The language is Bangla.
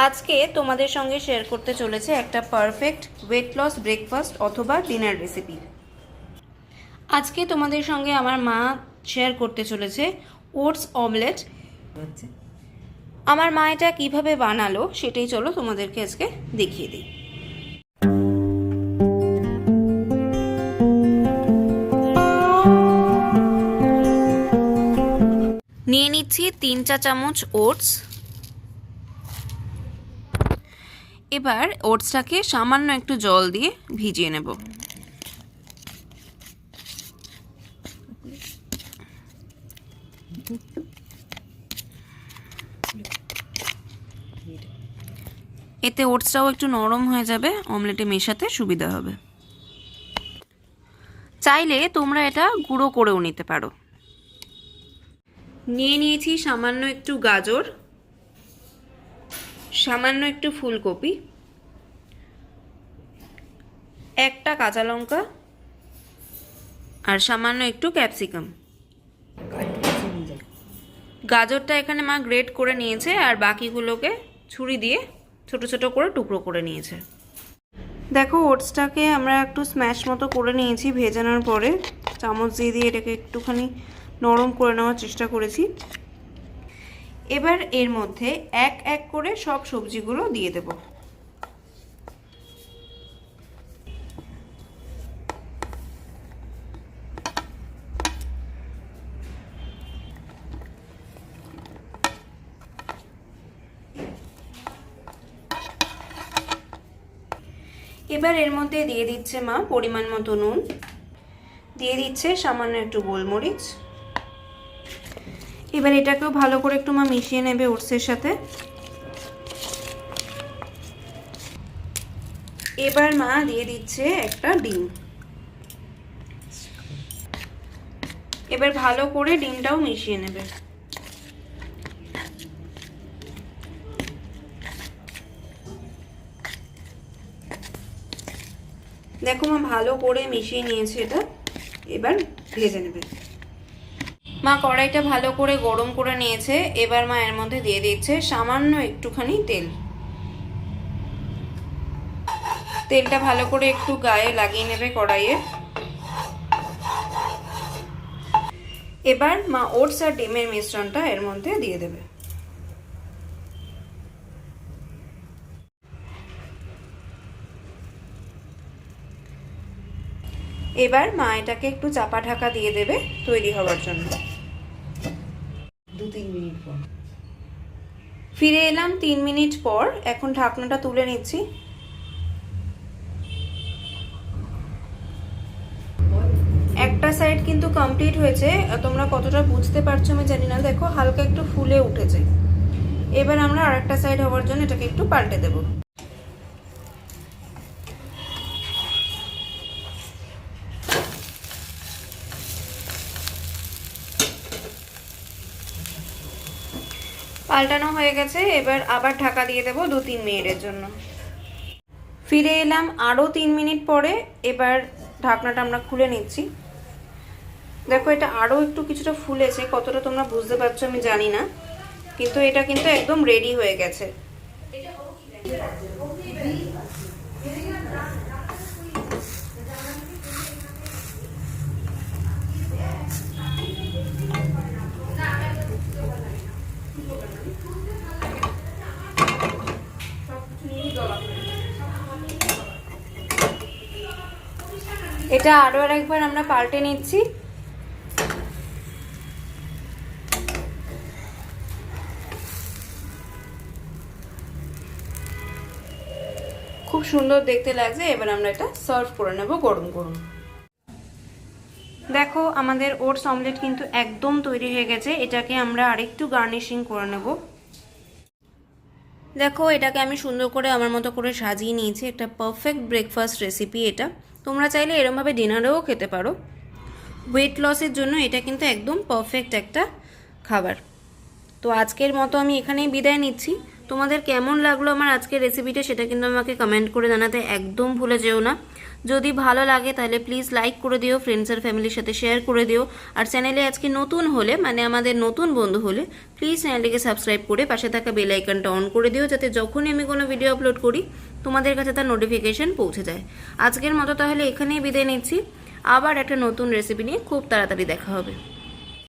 আজকে তোমাদের সঙ্গে শেয়ার করতে চলেছে একটা পারফেক্ট ওয়েট লস ব্রেকফাস্ট অথবা ডিনার রেসিপি। আজকে তোমাদের সঙ্গে আমার মা শেয়ার করতে চলেছে ওটস অমলেট। আমার মা এটা কীভাবে বানালো সেটাই চলো তোমাদেরকে আজকে দেখিয়ে দিই। নিয়ে নিচ্ছি 3 চা চামচ ওটস। এবার ওটসটাকে সামান্য একটু জল দিয়ে ভিজিয়ে নেব। এতে ওটসটাও একটু নরম হয়ে যাবে, অমলেটে মেশাতে সুবিধা হবে। চাইলে তোমরা এটা গুঁড়ো করেও নিতে পারো। নিয়ে নিয়েছি সামান্য একটু গাজর, সামান্য একটু ফুলকপি, একটা কাঁচা লঙ্কা আর সামান্য একটু ক্যাপসিকাম। গাজরটা এখানে মা গ্রেট করে নিয়েছে আর বাকিগুলোকে ছুরি দিয়ে ছোট ছোট করে টুকরো করে নিয়েছে। দেখো ওটসটাকে আমরা একটু স্ম্যাশ মতো করে নিয়েছি ভেজানোর পরে। চামচ দিয়ে এটাকে একটুখানি নরম করে নেওয়ার চেষ্টা করেছি। এবার এর মধ্যে এক এক করে সব সবজিগুলো দিয়ে দেব। এবার এর মধ্যে দিয়ে দিচ্ছে মা পরিমাণ মতো নুন, দিয়ে দিচ্ছে সামান্য একটু গোলমরিচ। এবার এটাকেও ভালো করে একটু মা মিশিয়ে নেবে ওটসের সাথে। এবার মা দিয়ে দিচ্ছে একটা ডিম। এবার ভালো করে ডিমটাও মিশিয়ে নেবে। দেখো মা ভালো করে মিশিয়ে নিয়েছে এটা। এবার ভেজে নেবে। মা কড়াইটা ভালো করে গরম করে নিয়েছে। এবার মা এর মধ্যে দিয়ে দিচ্ছে সামান্য একটুখানি তেল। তেলটা ভালো করে একটু গায়ে লাগিয়ে নেবে কড়াইয়ে। এবার মা ওটস আর ডিমের মিশ্রণটা এর মধ্যে দিয়ে দেবে। এবার মা এটাকে একটু চাপা ঢাকা দিয়ে দেবে তৈরি হওয়ার জন্য। 2-3 মিনিট পর ফিরে এলাম 3 মিনিট পর। এখন ঢাকনাটা তুলে নিচ্ছি। একটা সাইড কিন্তু কমপ্লিট হয়েছে। তোমরা কতটা বুঝতে পারছো আমি জানি না। দেখো হালকা একটু ফুলে উঠেছে। এবার আমরা আরেকটা সাইড হওয়ার জন্য এটাকে একটু পাল্টে দেব। পাল্টানো হয়ে গেছে। এবার আবার ঢাকা দিয়ে দেবো 2-3 মিনিটের জন্য। ফিরে এলাম আরও 3 মিনিট পরে। এবার ঢাকনাটা আমরা খুলে নিচ্ছি। দেখো এটা আরও একটু কিছুটা ফুলেছে। কতটা তোমরা বুঝতে পারছো আমি জানি না, কিন্তু এটা কিন্তু একদম রেডি হয়ে গেছে। এটা আরো আরেকবার আমরা পাল্টে নিচ্ছি। খুব সুন্দর দেখতে লাগছে। এবার আমরা এটা সার্ভ করে নেব গরম গরম। দেখো আমাদের ওটস অমলেট কিন্তু একদম তৈরি হয়ে গেছে। এটাকে আমরা আরেকটু গার্নিশিং করে নেব। দেখো এটাকে আমি সুন্দর করে আমার মতো করে সাজিয়ে নিয়েছি। একটা পারফেক্ট ব্রেকফাস্ট রেসিপি এটা। তোমরা চাইলে এরমভাবে ডিনারেও খেতে পারো। ওয়েট লসের জন্য এটা কিন্তু একদম পারফেক্ট একটা খাবার। তো আজকের মতো আমি এখানেই বিদায় নিচ্ছি। তোমাদের কেমন লাগলো আমার আজকের রেসিপিটা সেটা কিন্তু আমাকে কমেন্ট করে জানাতে একদম ভুলে যেও না। যদি ভালো লাগে তাহলে প্লিজ লাইক করে দিও, ফ্রেন্ডস আর ফ্যামিলির সাথে শেয়ার করে দিও। আর চ্যানেলে আজকে নতুন হলে, মানে আমাদের নতুন বন্ধু হলে, প্লিজ চ্যানেলটিকে সাবস্ক্রাইব করে পাশে থাকা বেল আইকনটা অন করে দিও, যাতে যখনই আমি কোনো ভিডিও আপলোড করি তোমাদের কাছে তার নোটিফিকেশন পৌঁছে যায়। আজকের মতো তাহলে এখানেই বিদায় নিচ্ছি। আবার একটা নতুন রেসিপি নিয়ে খুব তাড়াতাড়ি দেখা হবে।